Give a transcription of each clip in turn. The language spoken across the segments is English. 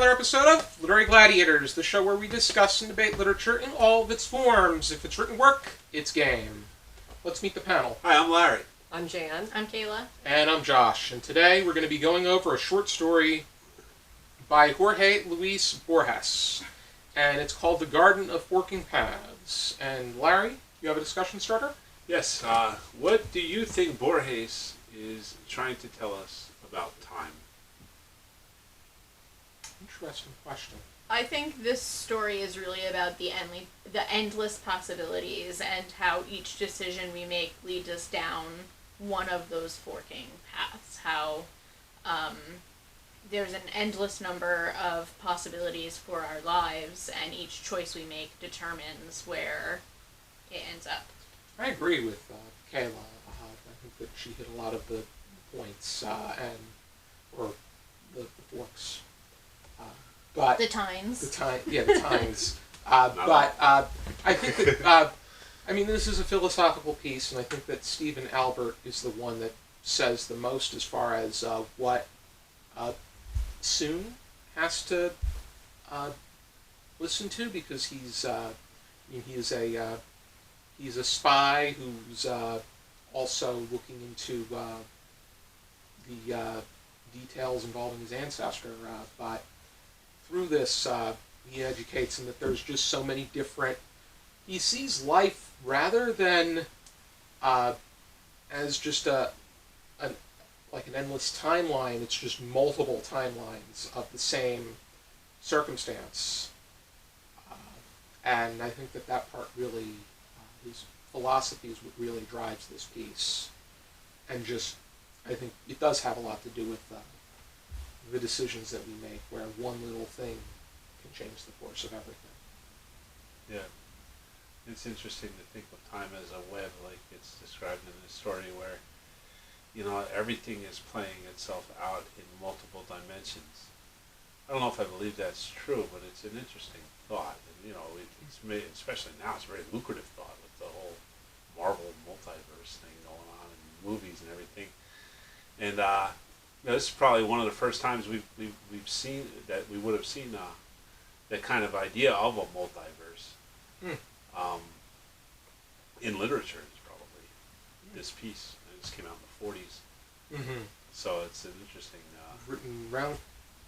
another episode of Literary Gladiators, the show where we discuss and debate literature in all of its forms. If it's written work, it's game. Let's meet the panel. Hi, I'm Larry. I'm Jan. I'm Kaila. And I'm Josh. And today we're going to be going over a short story by Jorge Luis Borges. And it's called The Garden of Forking Paths. And Larry, you have a discussion starter? Yes, what do you think Borges is trying to tell us about time? Interesting question. I think this story is really about the endless possibilities and how each decision we make leads us down one of those forking paths. How there's an endless number of possibilities for our lives, and each choice we make determines where it ends up. I agree with Kaila. I think that she hit a lot of the points or the forks. But the tines. The tines. I think that this is a philosophical piece, and I think that Stephen Albert is the one that says the most as far as what Soon has to listen to, because he's a spy who's also looking into the details involving his ancestor, but through this, he educates him that there's just so many different... He sees life rather than as just like an endless timeline. It's just multiple timelines of the same circumstance. And I think that part really, his philosophy is what really drives this piece. And just, I think it does have a lot to do with the decisions that we make, where one little thing can change the course of everything. Yeah. It's interesting to think of time as a web, like it's described in this story, where, everything is playing itself out in multiple dimensions. I don't know if I believe that's true, but it's an interesting thought. And, it's made, especially now, it's a very lucrative thought with the whole Marvel multiverse thing going on in movies and everything. And, this is probably one of the first times we've seen that we would have seen that kind of idea of a multiverse in literature. Is probably this piece. This came out in the 40s, so it's an interesting. Written around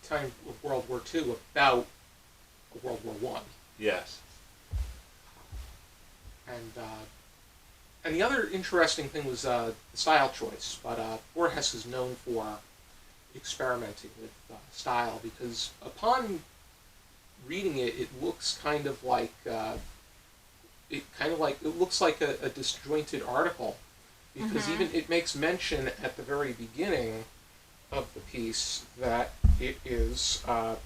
time of World War II about World War I. Yes. And the other interesting thing was the style choice. But Borges is known for experimenting with style, because upon reading it, it looks kind of like it looks like a disjointed article, because even it makes mention at the very beginning of the piece that it is that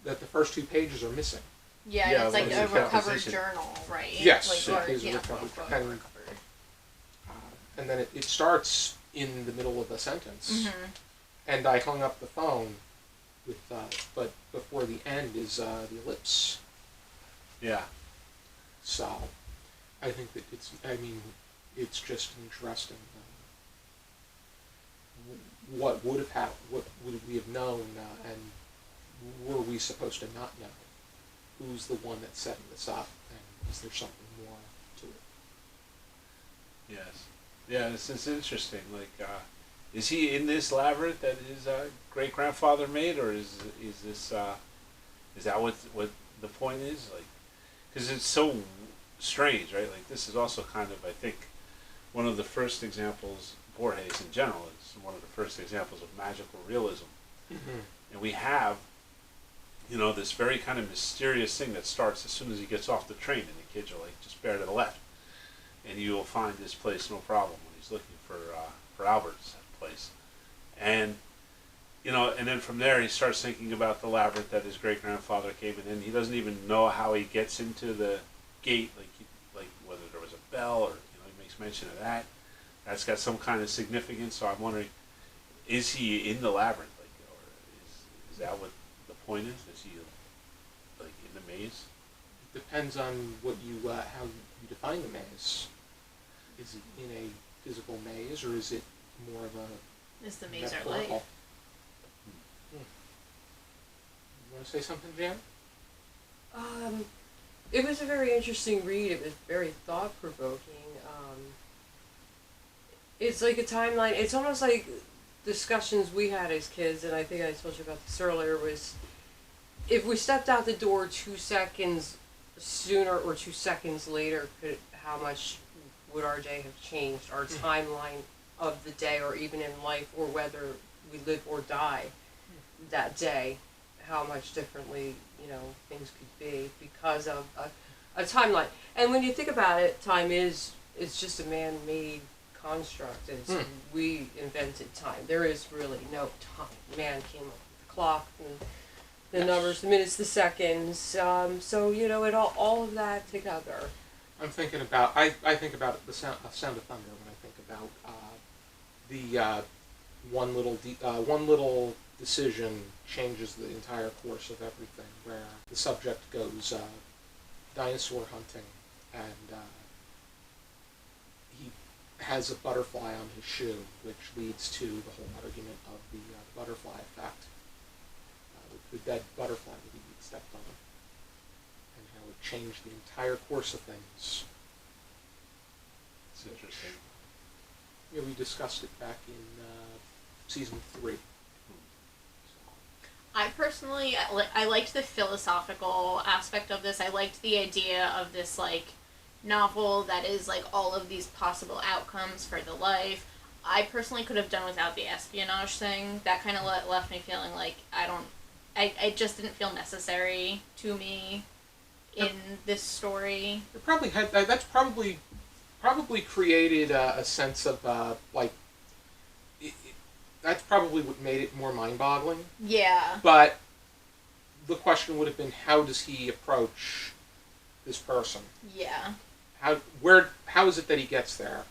the first 2 pages are missing. Yeah, it's like a recovered journal, right? Yes, like, it is a recovered. And then it starts in the middle of a sentence, and I hung up the phone with, but before the end is the ellipse. Yeah. So, I think that it's just interesting. What would have happened? What would we have known? And were we supposed to not know? Who's the one that's setting this up? And is there something more to it? Yes. Yeah, it's interesting. Like, is he in this labyrinth that his great grandfather made, or is that what the point is? Like, because it's so strange, right? Like, this is also kind of, I think, one of the first examples. Borges in general is one of the first examples of magical realism, and we have, this very kind of mysterious thing that starts as soon as he gets off the train, and the kids are like, just bear to the left, and you will find this place no problem, when he's looking for Albert's place. And and then from there he starts thinking about the labyrinth that his great grandfather came in, and he doesn't even know how he gets into the gate, like whether there was a bell, or he makes mention of that. That's got some kind of significance. So I'm wondering, is he in the labyrinth, or is that what the point is? Is he like in the maze? It depends on what how you define the maze. Is it in a physical maze, or is it more of a Is the maze our life? want to say something, Jan? It was a very interesting read. It was very thought provoking. It's like a timeline. It's almost like discussions we had as kids, and I think I told you about this earlier. Was if we stepped out the door 2 seconds sooner or 2 seconds later, how much would our day have changed? Our timeline of the day, or even in life, or whether we live or die that day, how much differently things could be because of a timeline. And when you think about it, time it's just a man-made construct. We invented time. There is really no time. Man came up with the clock and the numbers, the minutes, the seconds. So it all of that together. I'm thinking about I think about the sound of thunder when I think about the one little decision changes the entire course of everything. Where the subject goes dinosaur hunting, and he has a butterfly on his shoe, which leads to the whole argument of the butterfly effect, the dead butterfly that he stepped on, and how it changed the entire course of things. It's interesting. Yeah, we discussed it back in season 3. I personally, I liked the philosophical aspect of this. I liked the idea of this, like, novel that is, like, all of these possible outcomes for the life. I personally could have done without the espionage thing. That kind of left me feeling like I just didn't feel necessary to me in this story. It probably had, that's probably created a sense of, that's probably what made it more mind-boggling. Yeah. But the question would have been, how does he approach this person? Yeah. How is it that he gets there?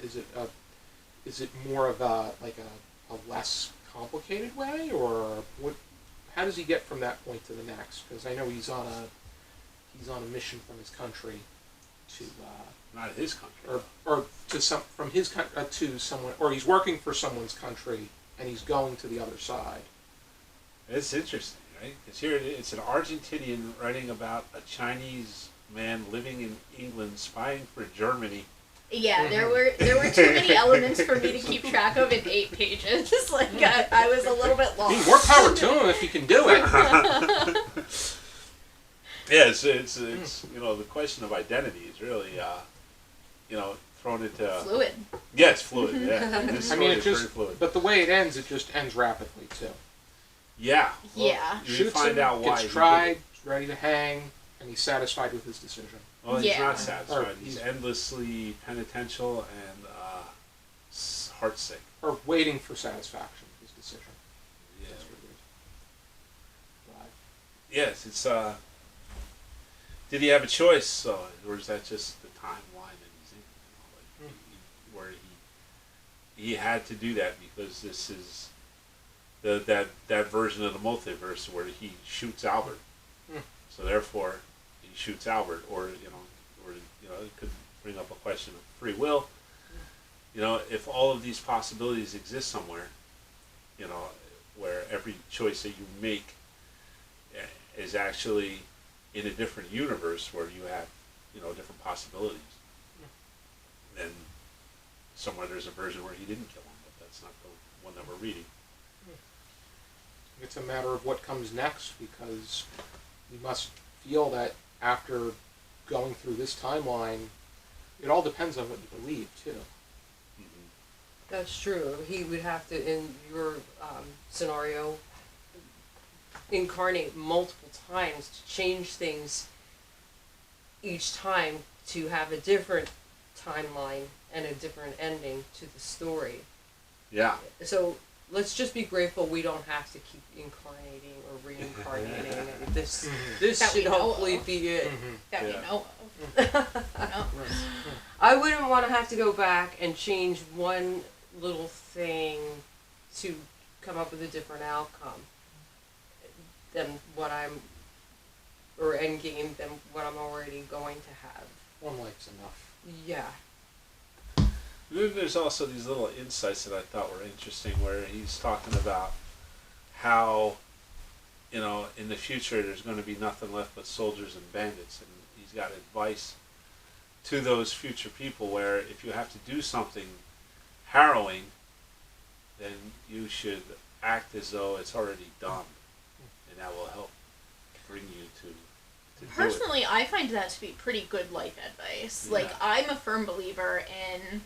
Is it more of a less complicated way, or what? How does he get from that point to the next? Because I know he's on a mission from his country to Not his country. or to from his country to someone, or he's working for someone's country and he's going to the other side. It's interesting, right? Because here it's an Argentinian writing about a Chinese man living in England, spying for Germany. Yeah, there were too many elements for me to keep track of in 8 pages. Like I was a little bit lost. More power to him if he can do it. Yeah, it's the question of identity is really thrown into Fluid. Yeah, it's fluid. Yeah, this I mean, story is very fluid. but the way it ends ends rapidly too. Yeah. Well, Yeah. You Shoots find him, out why gets tried, ready to hang, and he's satisfied with his decision. Well, he's Yeah. not satisfied. Or He's endlessly penitential and heartsick. Or waiting for satisfaction with his decision. Yeah. That's what it is. Yes, it's. Did he have a choice, or is that just the timeline that he's in? Where he had to do that because this is that version of the multiverse where he shoots Albert. So therefore, he shoots Albert, or it could bring up a question of free will. If all of these possibilities exist somewhere, where every choice that you make is actually in a different universe where you have, different possibilities. Then somewhere there's a version where he didn't kill him, but that's not the one that we're reading. It's a matter of what comes next, because we must feel that after going through this timeline, it all depends on what you believe, too. That's true. He would have to, in your scenario, incarnate multiple times to change things each time to have a different timeline and a different ending to the story. Yeah. So let's just be grateful we don't have to keep incarnating or reincarnating. And this That we should know hopefully of. be it. That we Yeah. know of. No. I wouldn't want to have to go back and change one little thing to come up with a different outcome than what or end game than what I'm already going to have. One life's enough. Yeah. Then there's also these little insights that I thought were interesting, where he's talking about how you know, in the future there's going to be nothing left but soldiers and bandits, and he's got advice to those future people where if you have to do something harrowing, then you should act as though it's already done, and that will help bring you to do it. Personally, I find that to be pretty good life advice. Like, Yeah. I'm a firm believer in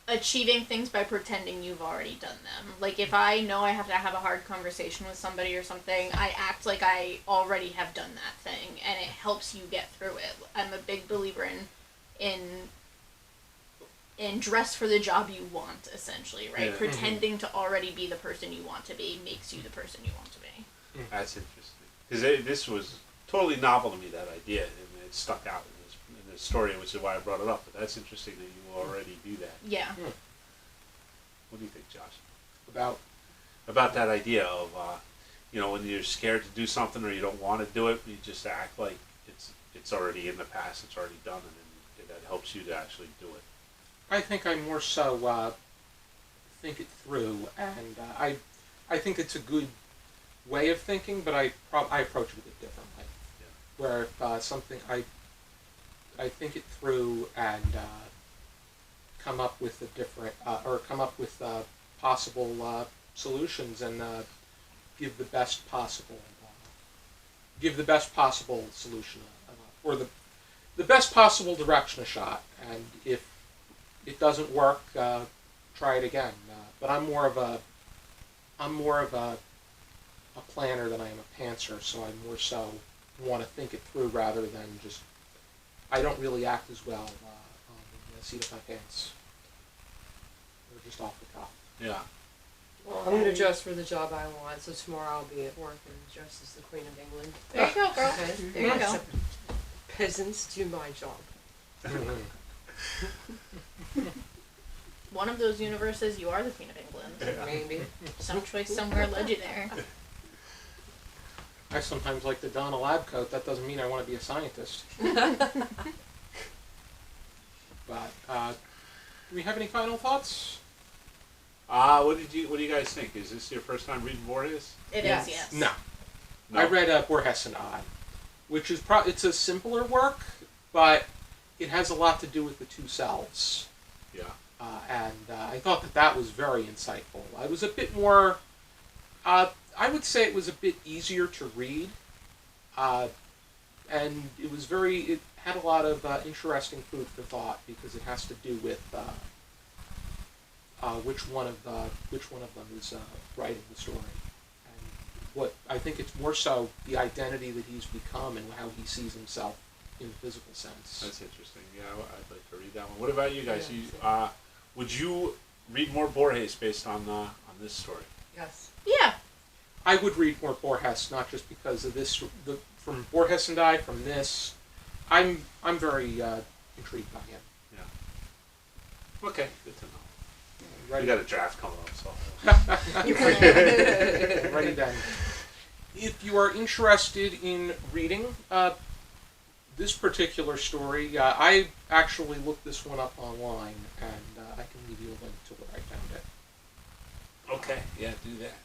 achieving things by pretending you've already done them. Like, if I know I have to have a hard conversation with somebody or something, I act like I already have done that thing, and it helps you get through it. I'm a big believer in dress for the job you want, essentially, right? Yeah. Pretending to already be the person you want to be makes you the person you want to be. That's interesting, because this was totally novel to me, that idea, and it stuck out in this story, which is why I brought it up. But that's interesting that you already do that. Yeah. What do you think, Josh? About That idea of, you know, when you're scared to do something or you don't want to do it, you just act like it's already in the past, it's already done, and then that helps you to actually do it. I think I more so think it through, and I think it's a good way of thinking, but I approach it a bit differently. Yeah. Where if something I think it through and come up with possible solutions and give the best possible solution or the best possible direction a shot. And if it doesn't work, try it again. But I'm more of a planner than I am a pantser, so I more so want to think it through rather than just. I don't really act as well on the seat of my pants. Or just off the cuff. Yeah. Well, I'm gonna dress for the job I want, so tomorrow I'll be at work and dressed as the Queen of England. There you go, girl. Okay. There you go. Peasants do my job. One of those universes, you are the Queen of England. Maybe. Some choice somewhere led you there. I sometimes like to don a lab coat. That doesn't mean I want to be a scientist. But do we have any final thoughts? What do you guys think? Is this your first time reading Borges? It Yes. is, yes. No. No? I read Borges and I, which is it's a simpler work, but it has a lot to do with the two selves. Yeah. And I thought that was very insightful. I was a bit more, I would say it was a bit easier to read, and it had a lot of interesting food for thought because it has to do with which one of them is writing the story. And what I think it's more so the identity that he's become and how he sees himself in a physical sense. That's interesting. Yeah, I'd like to read that one. What about you guys? Yeah, Would you read more Borges based on this story? Yes. Yeah. I would read more Borges, not just because of this. From Borges and I, from this, I'm very intrigued by him. Yeah. Okay, good to know. Ready, We got a draft coming up, so. ready then. If you are interested in reading this particular story, I actually looked this one up online, and I can leave you a link to where I found it. Okay, yeah, do that.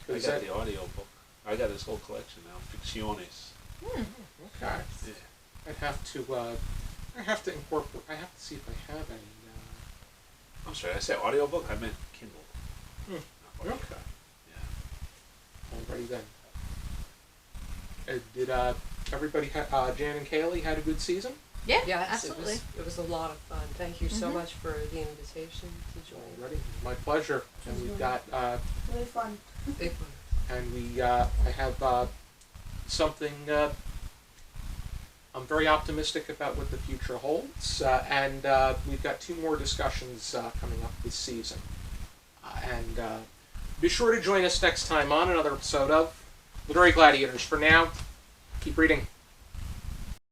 I 'Cause got the audio book. I got his whole collection now, Ficciones. Okay. Yeah. I'd have to incorporate. I have to see if I have any. I'm sorry, I said audio book. I meant Kindle. Hmm. Not audio. Okay. Yeah. Alrighty then. Did everybody, Jan and Kaylee, had a good season? Yeah, Yes, absolutely. it was a lot of fun. Thank you so Mhm. much for the invitation to join. Alrighty, my pleasure. And we've got, Really fun. Big one. and I have something. I'm very optimistic about what the future holds, and we've got 2 more discussions coming up this season. And be sure to join us next time on another episode of Literary Gladiators. For now, keep reading.